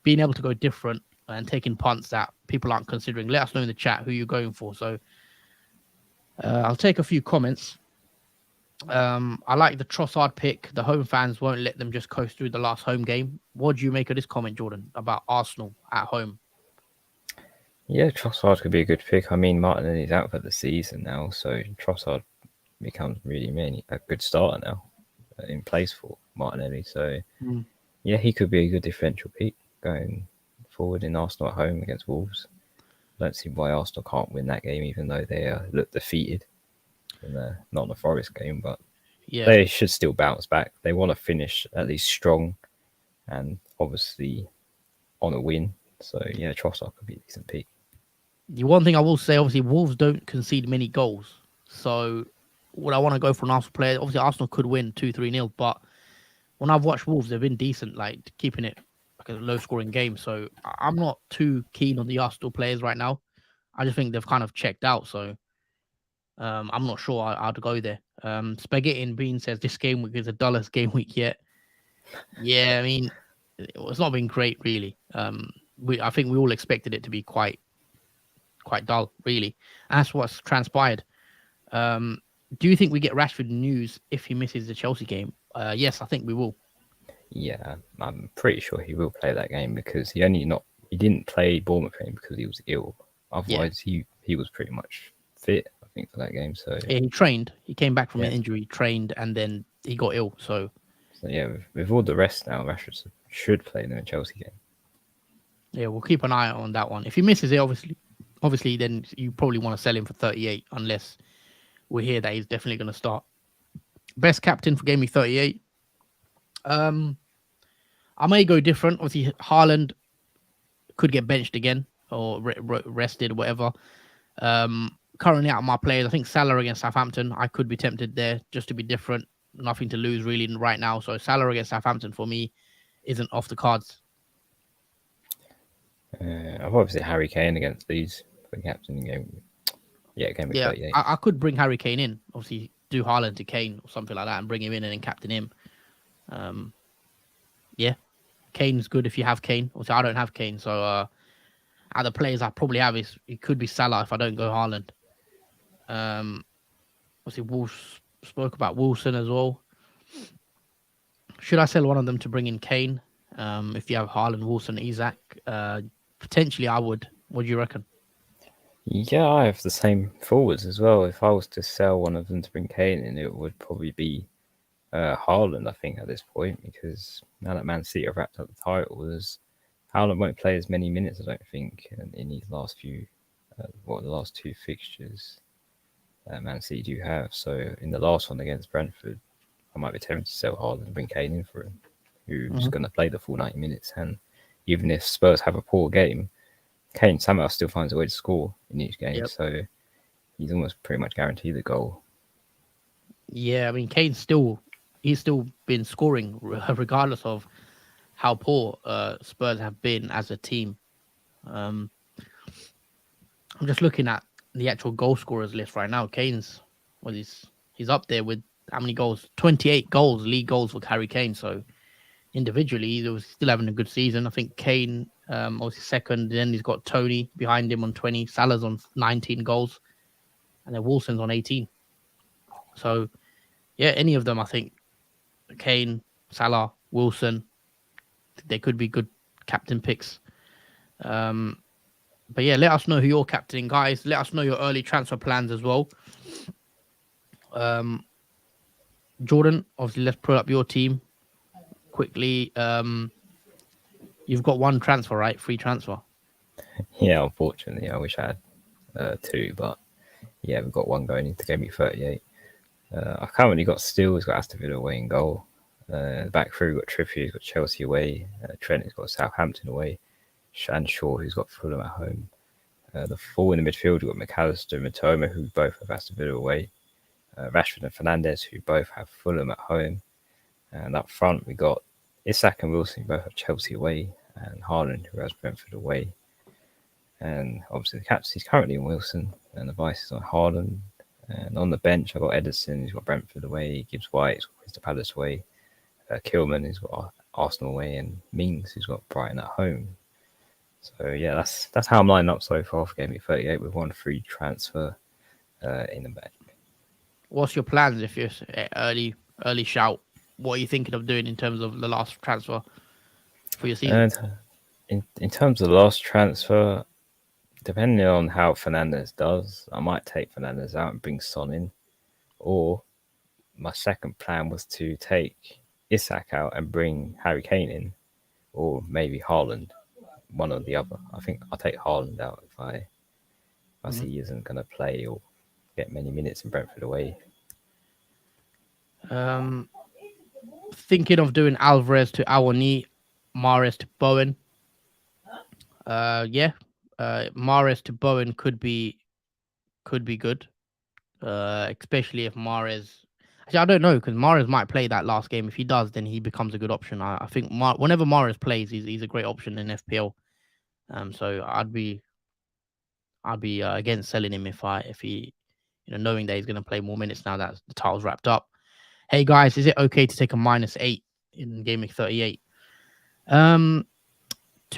being able to go different and taking punts that people aren't considering? Let us know in the chat who you're going for. So I'll take a few comments. I like the Trossard pick. The home fans won't let them just coast through the last home game. What do you make of this comment, Jordan, about Arsenal at home? Yeah, Trossard could be a good pick. I mean, Martinelli's out for the season now, so Trossard becomes really a good starter now in place for Martinelli. So yeah, he could be a good differential pick going forward in Arsenal at home against Wolves. I don't see why Arsenal can't win that game, even though they look defeated in the Nottingham Forest game. But yeah, they should still bounce back. They want to finish at least strong and obviously on a win. So yeah, Trossard could be a decent pick. The one thing I will say, obviously, Wolves don't concede many goals. So would I want to go for an Arsenal player? Obviously, Arsenal could win 2-3-0, but when I've watched Wolves, they've been decent, like keeping it like a low-scoring game. So I'm not too keen on the Arsenal players right now. I just think they've kind of checked out. So I'm not sure I'd go there. Spaghetti and Bean says this game week is the dullest game week yet. Yeah, I mean, it's not been great, really. I think we all expected it to be quite dull, really. And that's what's transpired. Do you think we get Rashford news if he misses the Chelsea game? Yes, I think we will. Yeah, I'm pretty sure he will play that game because he didn't play Bournemouth game because he was ill. Otherwise, he was pretty much fit, I think, for that game. So yeah, he trained. He came back from an injury, trained, and then he got ill. So yeah, with all the rest now, Rashford should play in the Chelsea game. Yeah, we'll keep an eye on that one. If he misses it, obviously, then you probably want to sell him for 38, unless we hear that he's definitely going to start. Best captain for Game Week 38. I may go different. Obviously, Haaland could get benched again or rested, or whatever. Currently out of my players, I think Salah against Southampton. I could be tempted there just to be different. Nothing to lose really right now. So Salah against Southampton for me isn't off the cards. I've obviously Harry Kane against these for the captain game. Yeah, Game Week 38. I could bring Harry Kane in. Obviously, do Haaland to Kane or something like that and bring him in and then captain him. Yeah, Kane's good if you have Kane. Obviously, I don't have Kane, so out of the players I probably have it could be Salah if I don't go Haaland. Obviously, Wolves spoke about Wilson as well. Should I sell one of them to bring in Kane? If you have Haaland, Wilson, Isak, potentially I would. What do you reckon? Yeah, I have the same forwards as well. If I was to sell one of them to bring Kane in, it would probably be Haaland, I think, at this point, because now that Man City have wrapped up the titles, Haaland won't play as many minutes, I don't think, in these last few, the last two fixtures that Man City do have. So in the last one against Brentford, I might be tempted to sell Haaland and bring Kane in for him, who's going to play the full 90 minutes. And even if Spurs have a poor game, Kane somehow still finds a way to score in each game. Yep. So he's almost pretty much guaranteed the goal. Yeah, I mean, he's still been scoring regardless of how poor Spurs have been as a team. I'm just looking at the actual goal scorers list right now. Kane's he's up there with how many goals? 28 goals, league goals for Harry Kane. So individually, he was still having a good season. I think Kane was second. Then he's got Tony behind him on 20. Salah's on 19 goals, and then Wilson's on 18. So yeah, any of them, I think, Kane, Salah, Wilson, they could be good captain picks. But yeah, let us know who you're captaining, guys. Let us know your early transfer plans as well. Jordan, obviously, let's pull up your team quickly. You've got one transfer, right? Free transfer. Yeah, unfortunately, I wish I had two, but yeah, we've got one going into game week 38. I've currently got Steele, he's got Aston Villa away in goal. Back through, we've got Trippier, he's got Chelsea away. Trent has got Southampton away. And Shaw, who's got Fulham at home. The four in the midfield, we've got McAllister and Matoma, who both have Aston Villa away. Rashford and Fernandes, who both have Fulham at home. And up front, we got Isak and Wilson, who both have Chelsea away. And Haaland, who has Brentford away. And obviously, the captaincy is currently in Wilson, and the vice is on Haaland. And on the bench, I've got Ederson, who's got Brentford away. Gibbs White, who's got Crystal Palace away. Kilman, who's got Arsenal away. And Mings, who's got Brighton at home. So yeah, that's how I'm lining up so far for game week 38 with one free transfer in the bank. What's your plans if you're early shout? What are you thinking of doing in terms of the last transfer for your season? And in terms of the last transfer, depending on how Fernandes does, I might take Fernandes out and bring Son in. Or my second plan was to take Isak out and bring Harry Kane in, or maybe Haaland. One or the other. I think I'll take Haaland out if I see he isn't going to play or get many minutes in Brentford away. Thinking of doing Alvarez to Awani, Mahrez to Bowen. Mahrez to Bowen could be good, especially if Mahrez. Actually, I don't know because Mahrez might play that last game. If he does, then he becomes a good option. I think whenever Mahrez plays, he's a great option in FPL. So I'd be against selling him if he, knowing that he's going to play more minutes now that the title's wrapped up. Hey guys, is it okay to take a -8 in game week 38? To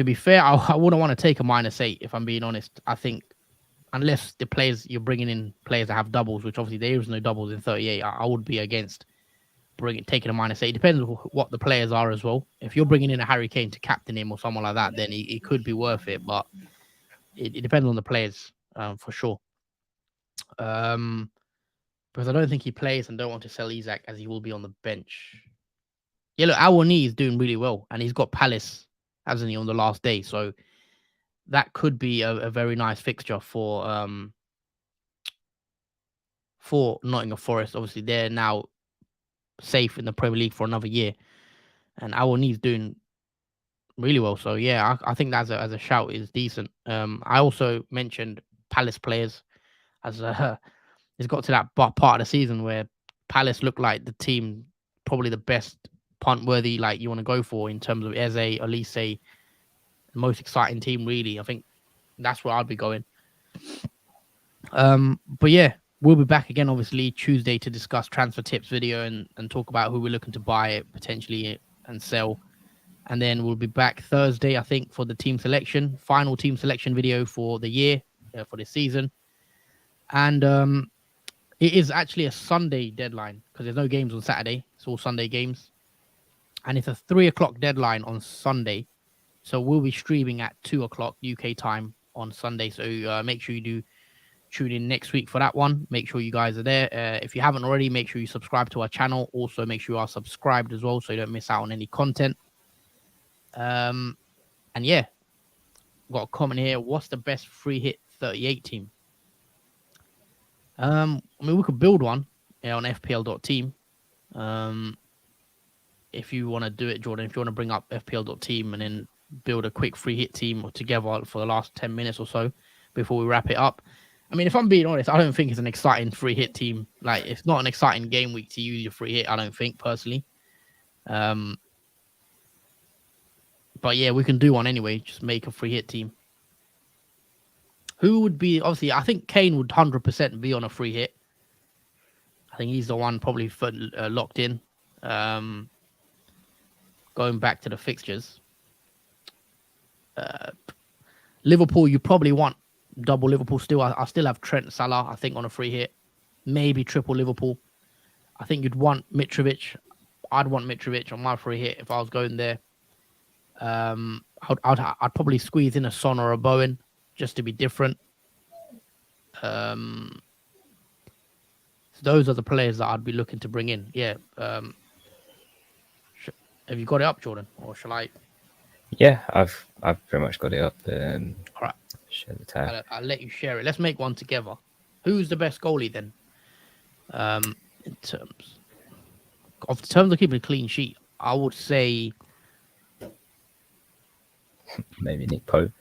be fair, I wouldn't want to take a -8 if I'm being honest. I think unless the players you're bringing in players that have doubles, which obviously there is no doubles in 38, I would be against taking a -8. It depends on what the players are as well. If you're bringing in a Harry Kane to captain him or someone like that, then it could be worth it. But it depends on the players for sure. Because I don't think he plays and don't want to sell Isak as he will be on the bench. Yeah, look, Awani is doing really well, and he's got Palace, hasn't he, on the last day? So that could be a very nice fixture for Nottingham Forest. Obviously, they're now safe in the Premier League for another year, and Awani is doing really well. So yeah, I think that as a shout is decent. I also mentioned Palace players as it's got to that part of the season where Palace look like the team, probably the best punt worthy like you want to go for in terms of Eze, Elise, the most exciting team really. I think that's where I'd be going. But yeah, we'll be back again obviously Tuesday to discuss transfer tips video and talk about who we're looking to buy potentially and sell. And then we'll be back Thursday, I think, for the team selection, final team selection video for the year, for this season. And it is actually a Sunday deadline because there's no games on Saturday. It's all Sunday games. And it's a 3:00 deadline on Sunday. So we'll be streaming at 2:00 UK time on Sunday. So make sure you do tune in next week for that one. Make sure you guys are there. If you haven't already, make sure you subscribe to our channel. Also, make sure you are subscribed as well so you don't miss out on any content. And yeah, got a comment here. What's the best free hit 38 team? I mean, we could build one on FPL.team. If you want to do it, Jordan, if you want to bring up FPL.team and then build a quick free hit team together for the last 10 minutes or so before we wrap it up. I mean, if I'm being honest, I don't think it's an exciting free hit team. Like, it's not an exciting game week to use your free hit, I don't think, personally. But yeah, we can do one anyway. Just make a free hit team. Who would be, obviously, I think Kane would 100% be on a free hit. I think he's the one probably locked in. Going back to the fixtures. Liverpool, you probably want double Liverpool still. I still have Trent, Salah, I think, on a free hit. Maybe triple Liverpool. I think you'd want Mitrovic. I'd want Mitrovic on my free hit if I was going there. I'd probably squeeze in a Son or a Bowen just to be different. So those are the players that I'd be looking to bring in. Yeah. Have you got it up, Jordan, or shall I? Yeah, I've pretty much got it up. All right. Share the tab. I'll let you share it. Let's make one together. Who's the best goalie then? In terms of keeping a clean sheet, I would say Maybe Nick Pope.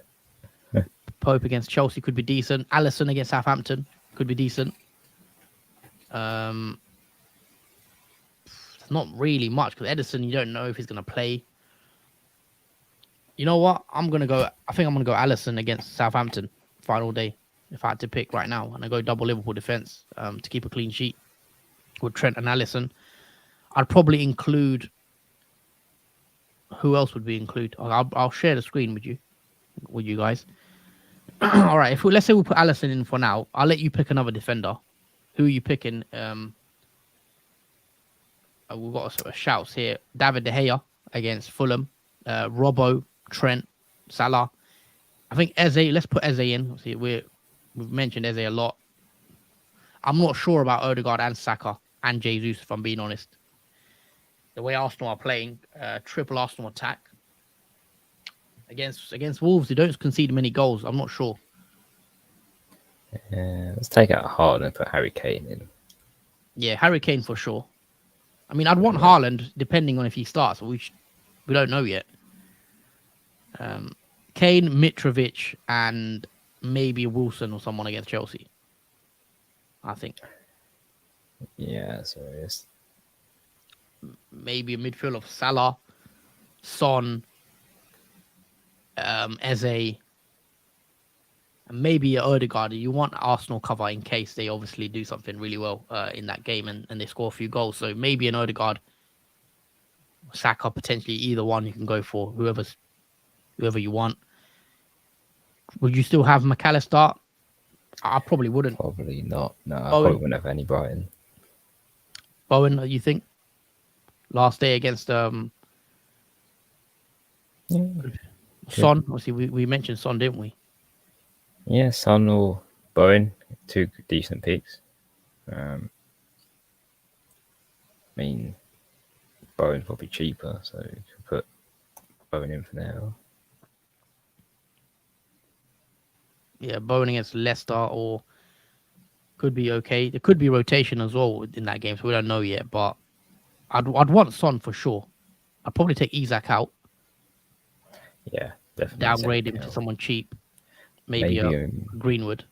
Pope against Chelsea could be decent. Alisson against Southampton could be decent. Not really much because Edison, you don't know if he's going to play. You know what? I think I'm going to go Alisson against Southampton final day if I had to pick right now. And I go double Liverpool defense to keep a clean sheet with Trent and Alisson. I'd probably include. Who else would we include? I'll share the screen with you guys. All right. Let's say we put Alisson in for now. I'll let you pick another defender. Who are you picking? We've got a shouts here. David De Gea against Fulham. Robbo, Trent, Salah. I think Eze. Let's put Eze in. See, we've mentioned Eze a lot. I'm not sure about Odegaard and Saka and Jesus, if I'm being honest. The way Arsenal are playing, triple Arsenal attack against Wolves, they don't concede many goals. I'm not sure. Let's take out Haaland and put Harry Kane in. Yeah, Harry Kane for sure. I mean, I'd want Haaland depending on if he starts. We don't know yet. Kane, Mitrovic, and maybe Wilson or someone against Chelsea. I think. Yeah, so it's maybe a midfield of Salah, Son, Eze, and maybe Odegaard. You want Arsenal cover in case they obviously do something really well in that game and they score a few goals. So maybe an Odegaard, Saka, potentially either one you can go for, whoever you want. Would you still have McAllister? I probably wouldn't. Probably not. No, I probably wouldn't have any Brighton. Bowen, you think? Last day against Son. Obviously, we mentioned Son, didn't we? Yeah, Son or Bowen, two decent picks. I mean, Bowen's probably cheaper, so you can put Bowen in for now. Yeah, Bowen against Leicester or could be okay. There could be rotation as well in that game, so we don't know yet. But I'd want Son for sure. I'd probably take Isak out. Yeah, definitely. Downgrade him to someone cheap. Maybe Greenwood.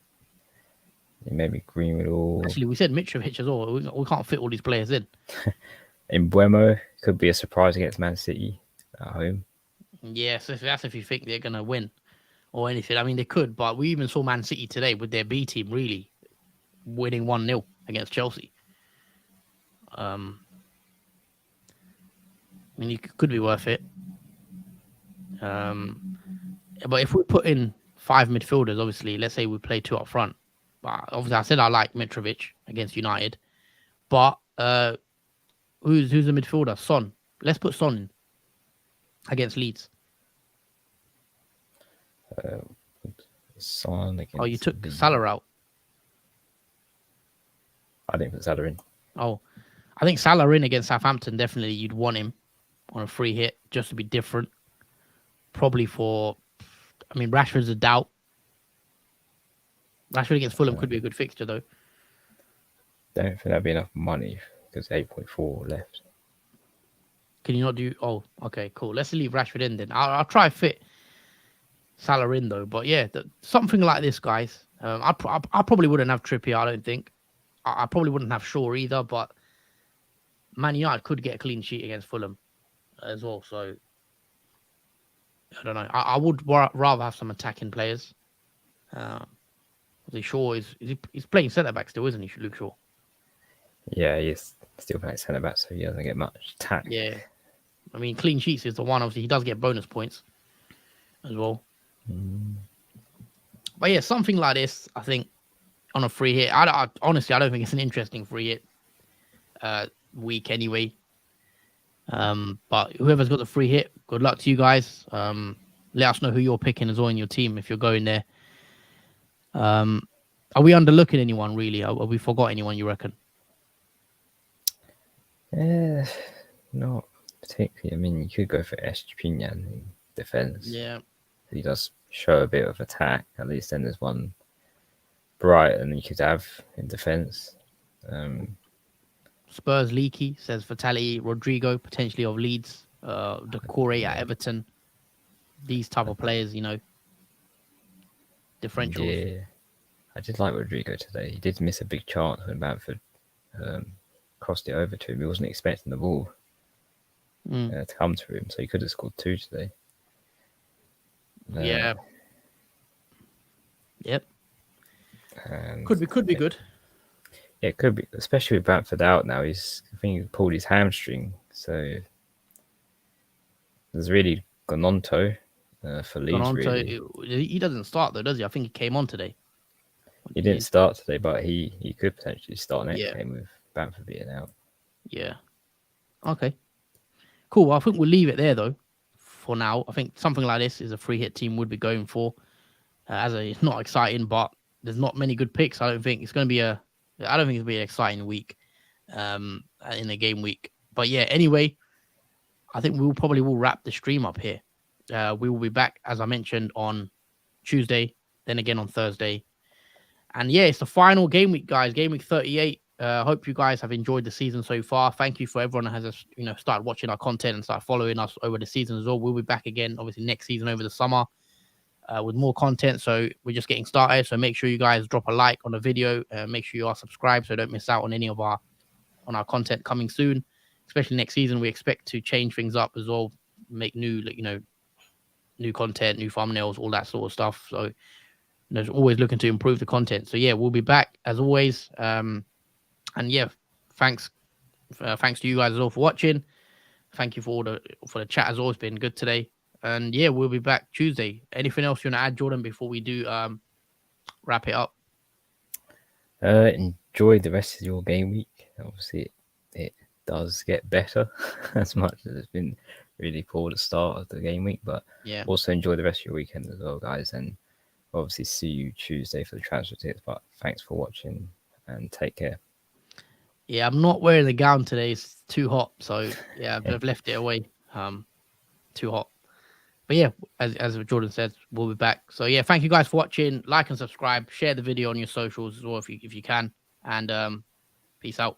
Maybe Greenwood or... Actually, we said Mitrovic as well. We can't fit all these players in. Mbeumo could be a surprise against Man City at home. Yes, that's if you think they're going to win or anything. I mean, they could, but we even saw Man City today with their B team really winning 1-0 against Chelsea. I mean, it could be worth it. But if we put in 5 midfielders, obviously, let's say we play 2 up front. But obviously, I said I like Mitrovic against United. But who's the midfielder? Son. Let's put Son in against Leeds. Son against... Oh, you took Salah out. I didn't put Salah in. Oh, I think Salah in against Southampton, definitely you'd want him on a free hit just to be different. Probably Rashford's a doubt. Rashford against Fulham could be a good fixture, though. Don't think that'd be enough money because 8.4 left. Can you not do... Oh, okay, cool. Let's leave Rashford in then. I'll try fit Salah in, though. But yeah, something like this, guys. I probably wouldn't have Trippier, I don't think. I probably wouldn't have Shaw either, but Man United could get a clean sheet against Fulham as well. So, I don't know. I would rather have some attacking players. Shaw he's playing centre-back still, isn't he, Luke Shaw? Yeah, he's still playing centre-back, so he doesn't get much attack. Yeah. I mean, clean sheets is the one. Obviously, he does get bonus points as well. But yeah, something like this, I think, on a free hit. Honestly, I don't think it's an interesting free hit week anyway. But whoever's got the free hit, good luck to you guys. Let us know who you're picking as well in your team if you're going there. Are we underlooking anyone, really? Have we forgot anyone, you reckon? Not particularly. I mean, you could go for Estepinian in defence. Yeah. He does show a bit of attack. At least then there's one Brighton you could have in defence. Spurs leaky, says Fatality. Rodrigo, potentially of Leeds. Decore at Everton. These type of players, differentials. Yeah. I did like Rodrigo today. He did miss a big chance when Bamford crossed it over to him. He wasn't expecting the ball to come to him, so he could have scored 2 today. Yeah. Yep. Could be good. Yeah, it could be, especially with Bamford out now. I think he pulled his hamstring, so there's really Gononto for Leeds. Really. He doesn't start though, does he? I think he came on today. He didn't start today, but he could potentially start next game with Bamford being out. Yeah. Okay. Cool. Well, I think we'll leave it there though. For now, I think something like this is a free hit team would be going for. It's not exciting, but there's not many good picks. I don't think it's going to be I don't think it'll be an exciting week, in the game week. But yeah, anyway, I think we will wrap the stream up here. We will be back, as I mentioned, on Tuesday, then again on Thursday. And yeah, it's the final game week, guys. Game week 38. Hope you guys have enjoyed the season so far. Thank you for everyone that has started watching our content and started following us over the season as well. We'll be back again, obviously, next season over the summer with more content. So we're just getting started. So make sure you guys drop a like on the video. Make sure you are subscribed so don't miss out on any of our content coming soon. Especially next season, we expect to change things up as well, make new content, new thumbnails, all that sort of stuff. So there's always looking to improve the content. So yeah, we'll be back as always. And yeah, thanks to you guys as well for watching. Thank you for the chat as always. Been good today. And yeah, we'll be back Tuesday. Anything else you want to add, Jordan, before we do wrap it up? Enjoy the rest of your game week. Obviously, it does get better as much as it's been really poor at the start of the game week. But yeah, also enjoy the rest of your weekend as well, guys. And obviously see you Tuesday for the transfer tips. But thanks for watching and take care. Yeah, I'm not wearing the gown today. It's too hot. So yeah, I've left it away. Too hot. But yeah, as Jordan said, we'll be back. So yeah, thank you guys for watching. Like and subscribe. Share the video on your socials as well if you can. And peace out.